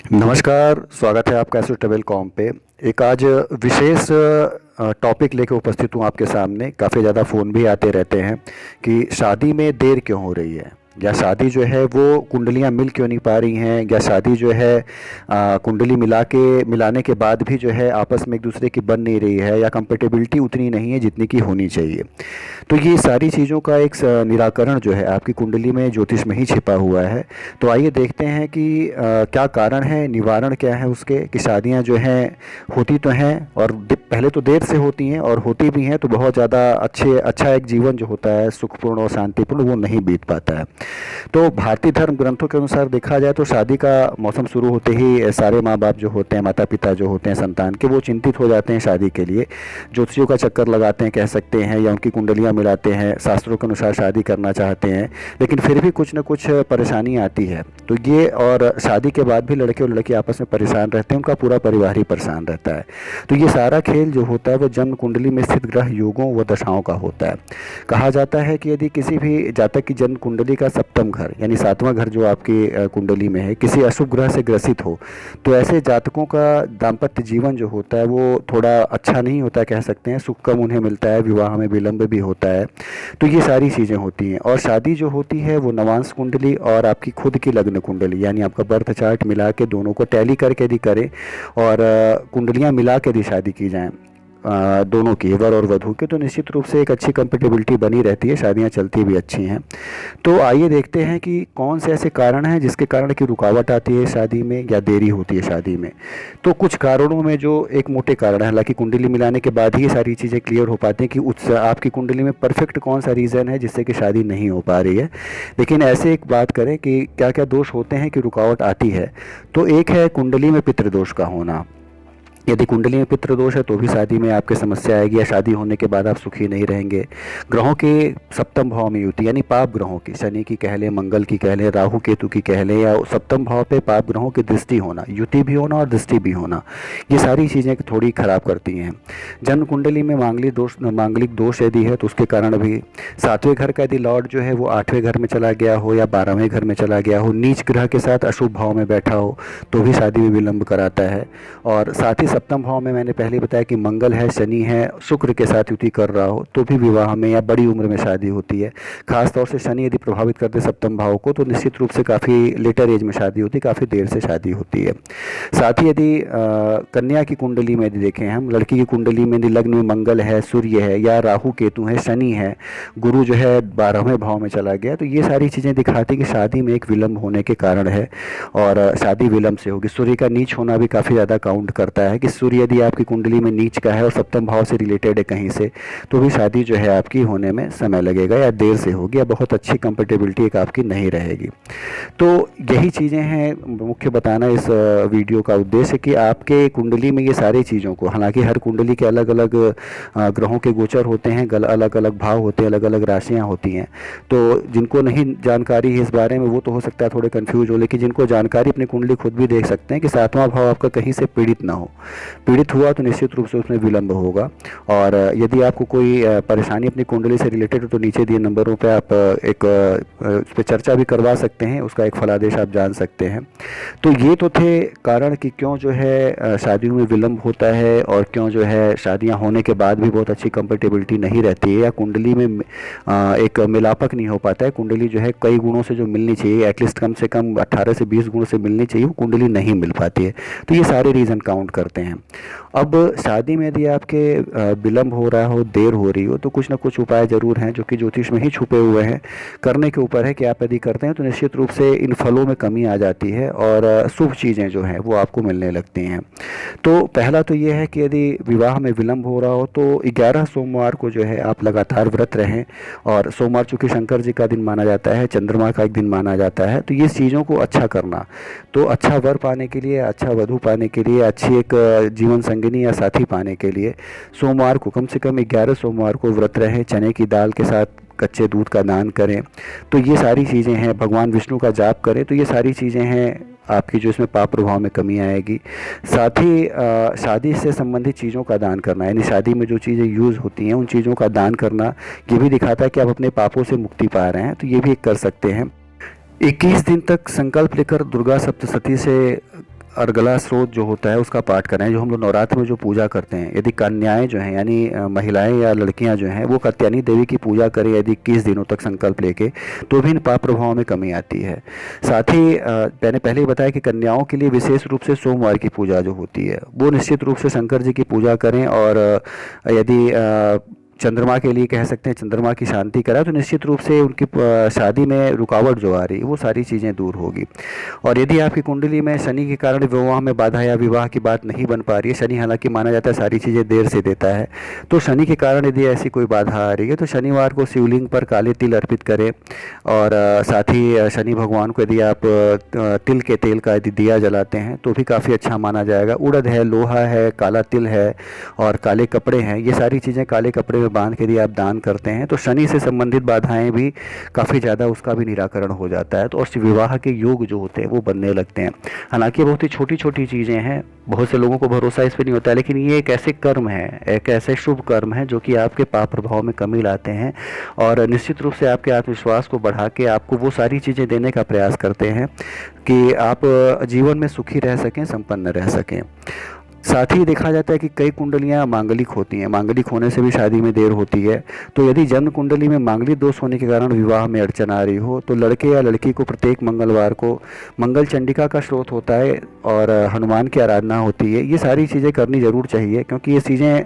नमस्कार। स्वागत है आपका एस्ट्रो ट्रेवल कॉम पे। एक आज विशेष टॉपिक लेके उपस्थित हूँ आपके सामने। काफ़ी ज़्यादा फ़ोन भी आते रहते हैं कि शादी में देर क्यों हो रही है, या शादी जो है वो कुंडलियाँ मिल क्यों नहीं पा रही हैं, या शादी जो है कुंडली मिलाने के बाद भी जो है आपस में एक दूसरे की बन नहीं रही है, या कंपेटेबिलिटी उतनी नहीं है जितनी की होनी चाहिए। तो ये सारी चीज़ों का एक निराकरण जो है आपकी कुंडली में ज्योतिष में ही छिपा हुआ है। तो आइए देखते हैं कि क्या कारण है, निवारण क्या है उसके, कि शादियां जो हैं होती तो हैं और पहले तो देर से होती हैं, और होती भी हैं तो बहुत ज़्यादा अच्छा एक जीवन जो होता है सुखपूर्ण और शांतिपूर्ण वो नहीं बीत पाता है। तो भारतीय धर्म ग्रंथों के अनुसार देखा जाए तो शादी का मौसम शुरू होते ही सारे माँ बाप जो होते हैं, माता पिता जो होते हैं संतान के, वो चिंतित हो जाते हैं शादी के लिए। ज्योतिषियों का चक्कर लगाते हैं कह सकते हैं, या उनकी कुंडलियाँ मिलाते हैं, शास्त्रों के अनुसार शादी करना चाहते हैं, लेकिन फिर भी कुछ न कुछ परेशानी आती है। तो ये, और शादी के बाद भी लड़के और लड़की आपस में परेशान रहते हैं, उनका पूरा परिवार ही परेशान रहता है। तो ये सारा खेल जो होता है वो जन्म कुंडली में स्थित ग्रह योगों व दशाओं का होता है। कहा जाता है कि यदि किसी भी जातक की जन्म कुंडली का सप्तम घर यानी सातवां घर जो आपकी कुंडली में है किसी अशुभ ग्रह से ग्रसित हो, तो ऐसे जातकों का दाम्पत्य जीवन जो होता है वो थोड़ा अच्छा नहीं होता कह सकते हैं। सुख कम उन्हें मिलता है, विवाह में विलंब भी होता है। तो ये सारी चीज़ें होती हैं। और शादी जो होती है वो नवांश कुंडली और आपकी खुद की लग्न कुंडली यानी आपका बर्थ चार्ट मिला के दोनों को टैली करके यदि करें, और कुंडलियाँ मिला के यदि शादी की जाएँ दोनों की, वर और वधू के, तो निश्चित रूप से एक अच्छी कंपेटेबिलिटी बनी रहती है, शादियां चलती भी अच्छी हैं। तो आइए देखते हैं कि कौन से ऐसे कारण हैं जिसके कारण की रुकावट आती है शादी में या देरी होती है शादी में। तो कुछ कारणों में जो एक मोटे कारण है, हालांकि कुंडली मिलाने के बाद ही सारी चीज़ें क्लियर हो पाती हैं कि उस आपकी कुंडली में परफेक्ट कौन सा रीज़न है जिससे कि शादी नहीं हो पा रही है। लेकिन ऐसे एक बात करें कि क्या क्या दोष होते हैं कि रुकावट आती है। तो एक है कुंडली में पितृदोष का होना। यदि कुंडली में पितृ दोष है तो भी शादी में आपके समस्या आएगी, या शादी होने के बाद आप सुखी नहीं रहेंगे। ग्रहों के सप्तम भाव में युति यानी पाप ग्रहों की, शनि की कह लें, मंगल की कह लें, राहु केतु की कह लें, या सप्तम भाव पे पाप ग्रहों की दृष्टि होना, युति भी होना और दृष्टि भी होना, ये सारी चीज़ें थोड़ी खराब करती हैं। जन्म कुंडली में मांगलिक दोष यदि है तो उसके कारण भी, सातवें घर का यदि लॉर्ड जो है वो आठवें घर में चला गया हो या 12वें घर में चला गया हो, नीच ग्रह के साथ अशुभ भाव में बैठा हो, तो भी शादी में विलंब कराता है। और साथ ही सप्तम भाव में मैंने पहले बताया कि मंगल है, शनि है, शुक्र के साथ युति कर रहा हो तो भी विवाह में या बड़ी उम्र में शादी होती है। खासतौर से शनि यदि प्रभावित करते सप्तम भाव को तो निश्चित रूप से काफ़ी लेटर एज में शादी होती है, काफ़ी देर से शादी होती है। साथ ही यदि कन्या की कुंडली में यदि देखें हम, लड़की की कुंडली में यदि लग्न में मंगल है, सूर्य है, या राहु केतु है, शनि है, गुरु जो है 12वें भाव में चला गया, तो ये सारी चीज़ें दिखाती कि शादी में एक विलंब होने के कारण है, और शादी विलंब से होगी। सूर्य का नीच होना भी काफ़ी ज़्यादा काउंट करता है कि सूर्य यदि आपकी कुंडली में नीच का है और सप्तम भाव से रिलेटेड है कहीं से, तो भी शादी जो है आपकी होने में समय लगेगा, या देर से होगी, या बहुत अच्छी कंपेटेबिलिटी एक आपकी नहीं रहेगी। तो यही चीज़ें हैं मुख्य बताना इस वीडियो का उद्देश्य, कि आपके कुंडली में ये सारी चीज़ों को, हालांकि हर कुंडली के अलग अलग ग्रहों के गोचर होते हैं, अलग अलग भाव होते हैं, अलग अलग राशियाँ होती हैं। तो जिनको नहीं जानकारी है इस बारे में वो तो हो सकता है थोड़े कन्फ्यूज हो, लेकिन जिनको जानकारी, अपनी कुंडली खुद भी देख सकते हैं कि सातवां भाव आपका कहीं से पीड़ित ना हो। पीड़ित हुआ तो निश्चित रूप से उसमें विलंब होगा। और यदि आपको कोई परेशानी अपनी कुंडली से रिलेटेड हो तो नीचे दिए नंबरों पे आप एक उस पर चर्चा भी करवा सकते हैं, उसका एक फलादेश आप जान सकते हैं। तो ये तो थे कारण कि क्यों जो है शादियों में विलंब होता है, और क्यों जो है शादियां होने के बाद भी बहुत अच्छी कंपेटेबिलिटी नहीं रहती है, या कुंडली में एक मिलापक नहीं हो पाता है। कुंडली जो है कई गुणों से जो मिलनी चाहिए, एटलीस्ट कम से कम 18 से 20 गुणों से मिलनी चाहिए, वो कुंडली नहीं मिल पाती है। तो ये सारे रीज़न काउंट करते हैं। अब शादी में यदि आपके विलंब हो रहा हो, देर हो रही हो, तो कुछ ना कुछ उपाय जरूर हैं जो कि ज्योतिष में ही छुपे हुए हैं। करने के ऊपर है कि आप यदि करते हैं तो निश्चित रूप से इन फलों में कमी आ जाती है, और शुभ चीज़ें जो हैं वो आपको मिलने लगती हैं। तो पहला तो ये है कि यदि विवाह में विलंब हो रहा हो तो 11 सोमवार को जो है आप लगातार व्रत रहें। और सोमवार चूँकि शंकर जी का दिन माना जाता है, चंद्रमा का एक दिन माना जाता है, तो ये चीज़ों को अच्छा करना, तो अच्छा वर पाने के लिए, अच्छा वधू पाने के लिए, अच्छी एक जीवन संगिनी या साथी पाने के लिए सोमवार को कम से कम 11 सोमवार को व्रत रहें। चने की दाल के साथ कच्चे दूध का दान करें। तो ये सारी चीज़ें हैं। भगवान विष्णु का जाप करें। तो ये सारी चीज़ें हैं आपकी जो इसमें पाप प्रभाव में कमी आएगी। साथ ही शादी से संबंधित चीज़ों का दान करना, यानी शादी में जो चीज़ें यूज़ होती हैं उन चीज़ों का दान करना, ये भी दिखाता है कि आप अपने पापों से मुक्ति पा रहे हैं। तो ये भी कर सकते हैं। 21 दिन तक संकल्प लेकर दुर्गा सप्तशती से अर्गला स्रोत जो होता है उसका पाठ करें। जो हम लोग नवरात्र में जो पूजा करते हैं, यदि कन्याएं जो हैं यानी महिलाएं या लड़कियां जो हैं वो कात्यायनी देवी की पूजा करें यदि 21 दिनों तक संकल्प लेके, तो भी इन पाप प्रभाव में कमी आती है। साथ ही मैंने पहले ही बताया कि कन्याओं के लिए विशेष रूप से सोमवार की पूजा जो होती है वो निश्चित रूप से शंकर जी की पूजा करें। और यदि चंद्रमा के लिए कह सकते हैं चंद्रमा की शांति करा, तो निश्चित रूप से उनकी शादी में रुकावट जो आ रही है वो सारी चीज़ें दूर होगी। और यदि आपकी कुंडली में शनि के कारण विवाह में बाधा या विवाह की बात नहीं बन पा रही है, शनि हालांकि माना जाता है सारी चीज़ें देर से देता है, तो शनि के कारण यदि ऐसी कोई बाधा आ रही है तो शनिवार को शिवलिंग पर काले तिल अर्पित करें। और साथ ही शनि भगवान को यदि आप तिल के तेल का यदि दिया जलाते हैं तो भी काफ़ी अच्छा माना जाएगा। उड़द है, लोहा है, काला तिल है और काले कपड़े हैं, ये सारी चीज़ें काले कपड़े में बांध के यदि आप दान करते हैं तो शनि से संबंधित बाधाएं भी काफ़ी ज़्यादा उसका भी निराकरण हो जाता है। तो और विवाह के योग जो होते हैं वो बनने लगते हैं। हालांकि बहुत ही छोटी छोटी चीज़ें हैं, बहुत से लोगों को भरोसा इस पर नहीं होता है, लेकिन ये एक ऐसे कर्म है, एक ऐसे शुभ कर्म है जो कि आपके पाप प्रभाव में कमी लाते हैं और निश्चित रूप से आपके आत्मविश्वास को बढ़ा के आपको वो सारी चीज़ें देने का प्रयास करते हैं कि आप जीवन में सुखी रह सकें, संपन्न रह सकें। साथ ही देखा जाता है कि कई कुंडलियां मांगलिक होती हैं, मांगलिक होने से भी शादी में देर होती है। तो यदि जन्म कुंडली में मांगलिक दोष होने के कारण विवाह में अड़चन आ रही हो तो लड़के या लड़की को प्रत्येक मंगलवार को मंगल चंडिका का स्रोत होता है और हनुमान की आराधना होती है। ये सारी चीज़ें करनी ज़रूर चाहिए क्योंकि ये चीज़ें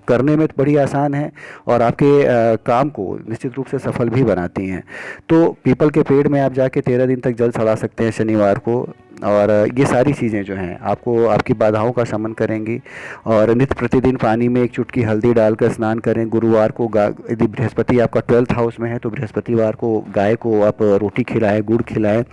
करने में बड़ी आसान है और आपके काम को निश्चित रूप से सफल भी बनाती हैं। तो पीपल के पेड़ में आप जाके 13 दिन तक जल चढ़ा सकते हैं शनिवार को, और ये सारी चीज़ें जो हैं आपको आपकी बाधाओं का शमन करेंगी। और नित्य प्रतिदिन पानी में एक चुटकी हल्दी डालकर स्नान करें। गुरुवार को यदि बृहस्पति आपका 12th हाउस में है तो बृहस्पतिवार को गाय को आप रोटी खिलाएं, गुड़ खिलाएं।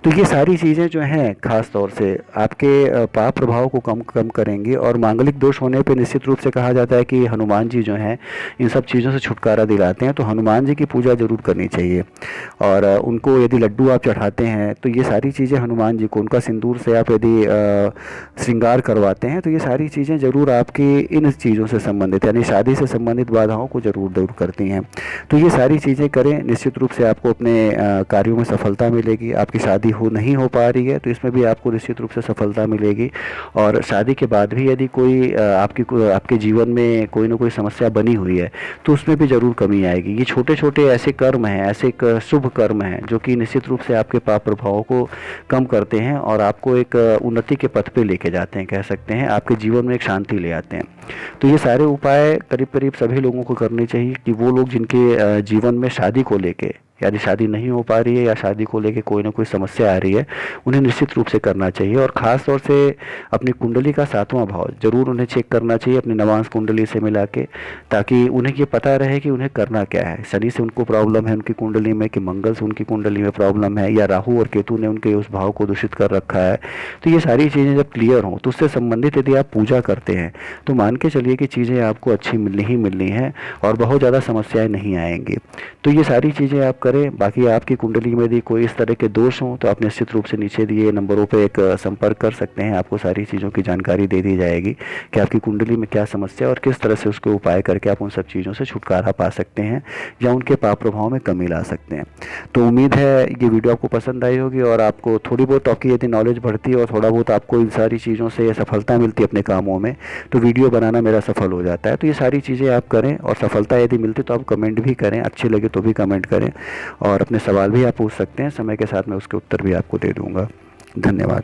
तो ये सारी चीज़ें जो हैं खास तौर से आपके पाप प्रभाव को कम करेंगी। और मांगलिक दोष होने पर निश्चित रूप से कहा जाता है कि हनुमान जी जो हैं इन सब चीज़ों से छुटकारा दिलाते हैं, तो हनुमान जी की पूजा ज़रूर करनी चाहिए। और उनको यदि लड्डू आप चढ़ाते हैं तो ये सारी चीज़ें हनुमान जी को, उनका सिंदूर से आप यदि श्रृंगार करवाते हैं तो ये सारी चीज़ें ज़रूर आपकी इन चीज़ों से संबंधित यानी शादी से संबंधित बाधाओं को ज़रूर दूर करती हैं। तो ये सारी चीज़ें करें, निश्चित रूप से आपको अपने कार्यों में सफलता मिलेगी। आपकी शादी नहीं हो पा रही है तो इसमें भी आपको निश्चित रूप से सफलता मिलेगी। और शादी के बाद भी यदि कोई आपके जीवन में कोई ना कोई समस्या बनी हुई है तो उसमें भी ज़रूर कमी आएगी। ये छोटे छोटे ऐसे कर्म हैं, ऐसे एक शुभ कर्म हैं जो कि निश्चित रूप से आपके पाप प्रभावों को कम करते हैं और आपको एक उन्नति के पथ पे लेके जाते हैं, कह सकते हैं आपके जीवन में एक शांति ले आते हैं। तो ये सारे उपाय करीब करीब सभी लोगों को करने चाहिए कि वो लोग जिनके जीवन में शादी को लेके यदि शादी नहीं हो पा रही है या शादी को लेके कोई ना कोई समस्या आ रही है, उन्हें निश्चित रूप से करना चाहिए। और ख़ास तौर से अपनी कुंडली का 7वां भाव ज़रूर उन्हें चेक करना चाहिए अपनी नवांश कुंडली से मिला के, ताकि उन्हें ये पता रहे कि उन्हें करना क्या है। शनि से उनको प्रॉब्लम है उनकी कुंडली में, कि मंगल से उनकी कुंडली में प्रॉब्लम है, या राहु और केतु ने उनके उस भाव को दूषित कर रखा है। तो ये सारी चीज़ें जब क्लियर हों तो उससे संबंधित यदि आप पूजा करते हैं तो मान के चलिए कि चीज़ें आपको अच्छी मिलनी हैं और बहुत ज़्यादा समस्याएँ नहीं आएंगी। तो ये सारी चीज़ें आप करें। बाकी आपकी कुंडली में यदि कोई इस तरह के दोष हों तो आप निश्चित रूप से नीचे दिए नंबरों पे एक संपर्क कर सकते हैं। आपको सारी चीज़ों की जानकारी दे दी जाएगी कि आपकी कुंडली में क्या समस्या और किस तरह से उसके उपाय करके आप उन सब चीज़ों से छुटकारा पा सकते हैं या उनके पाप प्रभाव में कमी ला सकते हैं। तो उम्मीद है ये वीडियो आपको पसंद आई होगी और आपको थोड़ी बहुत आपकी यदि नॉलेज बढ़ती है और थोड़ा बहुत आपको इन सारी चीज़ों से सफलता मिलती है अपने कामों में, तो वीडियो बनाना मेरा सफल हो जाता है। तो ये सारी चीज़ें आप करें और सफलता यदि मिलती तो आप कमेंट भी करें, अच्छी लगे तो भी कमेंट करें और अपने सवाल भी आप पूछ सकते हैं। समय के साथ मैं उसके उत्तर भी आपको दे दूंगा। धन्यवाद।